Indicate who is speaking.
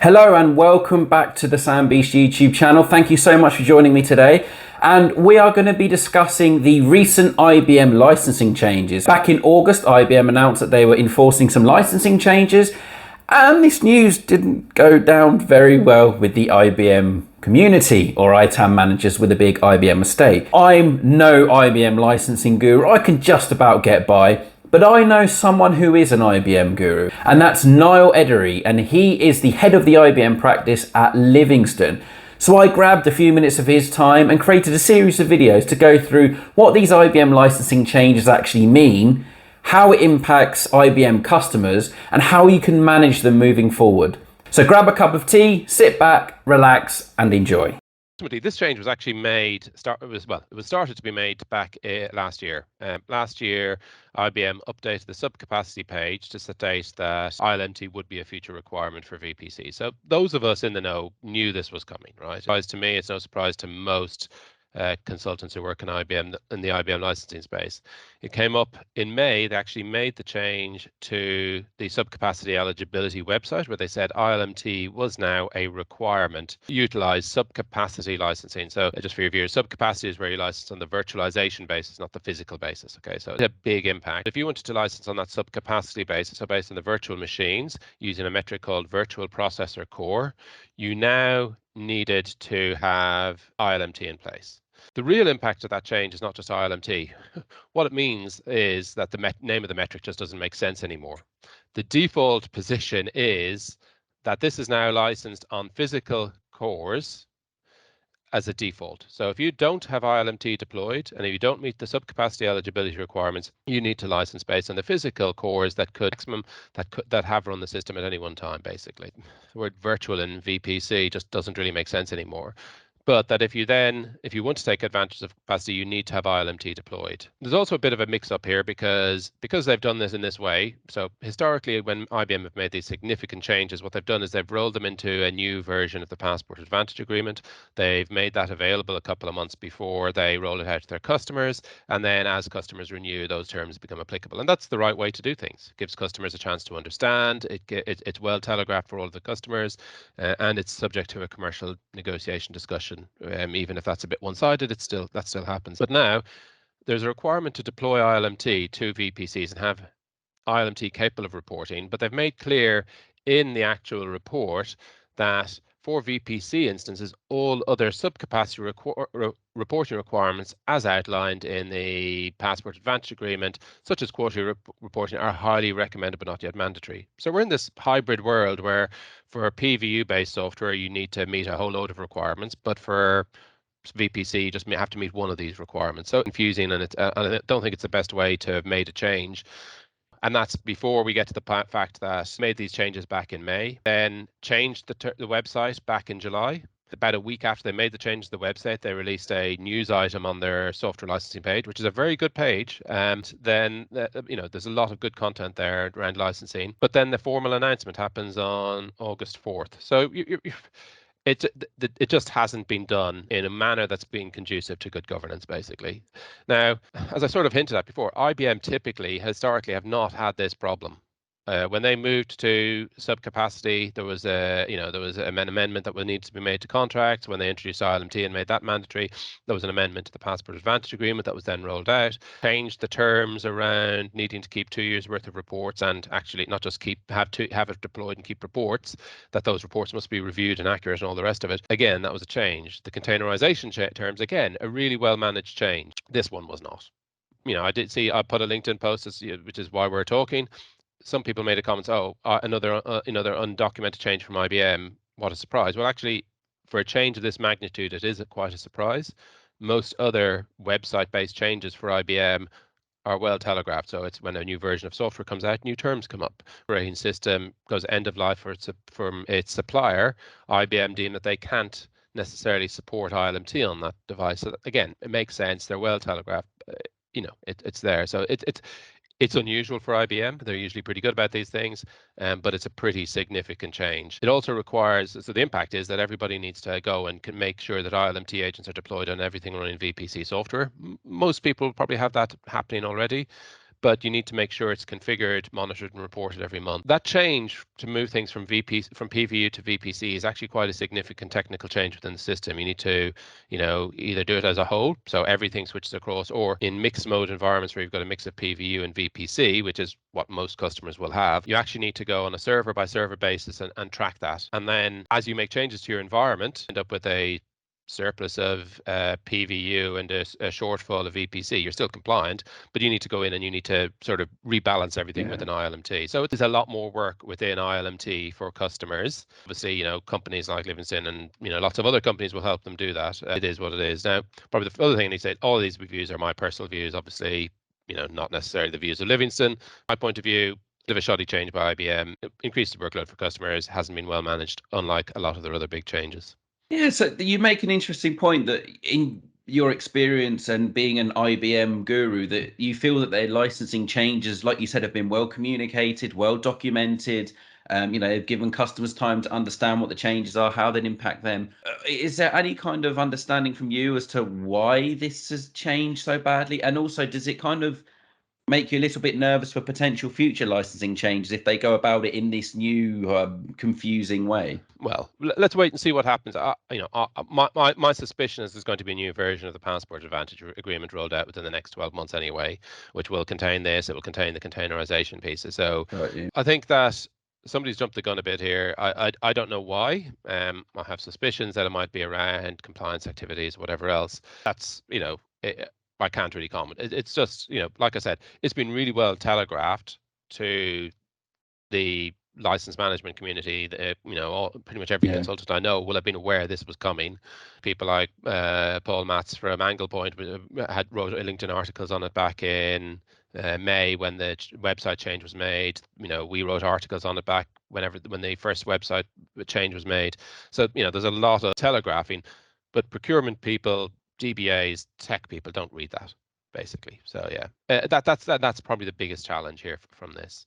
Speaker 1: Hello and welcome back to the Sam Beast YouTube channel. Thank you so much for joining me today. And we are going to be discussing the recent IBM licensing changes. Back in August, IBM announced that they were enforcing some licensing changes. And this news didn't go down very well with the IBM community or ITAM managers with a big IBM estate. I'm no IBM licensing guru. I can just about get by. But I know someone who is an IBM guru, and that's Niall Edery, and he is the head of the IBM practice at Livingston. So I grabbed a few minutes of his time and created a series of videos to go through what these IBM licensing changes actually mean, how it impacts IBM customers, and how you can manage them moving forward. So grab a cup of tea, sit back, relax, and enjoy.
Speaker 2: Ultimately, this change was actually it was started to be made back last year. Last year, IBM updated the subcapacity page to state that ILMT would be a future requirement for VPC. So those of us in the know knew this was coming, right? To me, it's no surprise to most consultants who work in IBM in the IBM licensing space. It came up in May. They actually made the change to the subcapacity eligibility website where they said ILMT was now a requirement to utilize subcapacity licensing. So just for your viewers, subcapacity is where you license on the virtualization basis, not the physical basis. Okay, so it's a big impact. If you wanted to license on that subcapacity basis, so based on the virtual machines using a metric called virtual processor core, you now needed to have ILMT in place. The real impact of that change is not just ILMT. What it means is that the name of the metric just doesn't make sense anymore. The default position is that this is now licensed on physical cores as a default. So if you don't have ILMT deployed and if you don't meet the subcapacity eligibility requirements, you need to license based on the physical cores that have run the system at any one time, basically. The word virtual in VPC just doesn't really make sense anymore. But that if you want to take advantage of capacity, you need to have ILMT deployed. There's also a bit of a mix-up here because they've done this in this way. So historically, when IBM have made these significant changes, what they've done is they've rolled them into a new version of the Passport Advantage Agreement. They've made that available a couple of months before they roll it out to their customers. And then as customers renew, those terms become applicable. And that's the right way to do things. It gives customers a chance to understand. It's well telegraphed for all of the customers, and it's subject to a commercial negotiation discussion. Even if that's a bit one-sided, that still happens. But now there's a requirement to deploy ILMT to VPCs and have ILMT capable of reporting, but they've made clear in the actual report that for VPC instances, all other subcapacity reporting requirements as outlined in the Passport Advantage Agreement, such as quarterly reporting, are highly recommended but not yet mandatory. So we're in this hybrid world where for a PVU-based software, you need to meet a whole load of requirements, but for VPC, you just have to meet one of these requirements. So confusing, and I don't think it's the best way to have made a change. And that's before we get to the fact that made these changes back in May, then changed the website back in July. About a week after they made the change to the website, they released a news item on their software licensing page, which is a very good page. And then, there's a lot of good content there around licensing. But then the formal announcement happens on August 4th. So it just hasn't been done in a manner that's been conducive to good governance, basically. Now, as I sort of hinted at before, IBM typically, historically, have not had this problem. When they moved to subcapacity, there was an amendment that would need to be made to contracts. When they introduced ILMT and made that mandatory, there was an amendment to the Passport Advantage Agreement that was then rolled out. Changed the terms around needing to keep 2 years worth of reports, and actually not just have it deployed and keep reports, that those reports must be reviewed and accurate and all the rest of it. Again, that was a change. The containerization terms, again, a really well managed change. This one was not. I put a LinkedIn post, which is why we're talking. Some people made a comment, another undocumented change from IBM. What a surprise. Well, actually, for a change of this magnitude, it is quite a surprise. Most other website-based changes for IBM are well telegraphed. So it's when a new version of software comes out, new terms come up. Operating system goes end of life from its supplier. IBM deem that they can't necessarily support ILMT on that device. So again, it makes sense. They're well telegraphed. It's there. So it's unusual for IBM. They're usually pretty good about these things, but it's a pretty significant change. It also requires, so the impact is that everybody needs to go and can make sure that ILMT agents are deployed on everything running VPC software. Most people probably have that happening already, but you need to make sure it's configured, monitored, and reported every month. That change to move things from PVU to VPC is actually quite a significant technical change within the system. You need to, either do it as a whole, so everything switches across, or in mixed mode environments where you've got a mix of PVU and VPC, which is what most customers will have. You actually need to go on a server by server basis and track that. And then as you make changes to your environment, end up with a surplus of PVU and a shortfall of VPC. You're still compliant, but you need to go in and you need to sort of rebalance everything with an ILMT. So there's a lot more work within ILMT for customers. Obviously, companies like Livingston and lots of other companies will help them do that. It is what it is. Now, probably the other thing I need to say, all of these reviews are my personal views. Obviously, not necessarily the views of Livingston. My point of view, bit of a shoddy change by IBM. It increased the workload for customers, hasn't been well managed, unlike a lot of their other big changes.
Speaker 1: Yeah, so you make an interesting point that in your experience and being an IBM guru, that you feel that their licensing changes, like you said, have been well communicated, well documented. They've given customers time to understand what the changes are, how they'd impact them. Is there any kind of understanding from you as to why this has changed so badly? And also, does it kind of make you a little bit nervous for potential future licensing changes if they go about it in this new confusing way?
Speaker 2: Well, let's wait and see what happens. My suspicion is there's going to be a new version of the Passport Advantage agreement rolled out within the next 12 months anyway, which will contain this. It will contain the containerization pieces. So I think that somebody's jumped the gun a bit here. I don't know why. I have suspicions that it might be around compliance activities, whatever else. That's, I can't really comment. It's just, like I said, it's been really well telegraphed to the license management community. Pretty much every consultant I know will have been aware this was coming. People like Paul Matz from Anglepoint had wrote LinkedIn articles on it back in May when the website change was made. We wrote articles on it back when the first website change was made. So there's a lot of telegraphing, but procurement people, DBAs, tech people don't read that basically. So yeah, that's probably the biggest challenge here from this.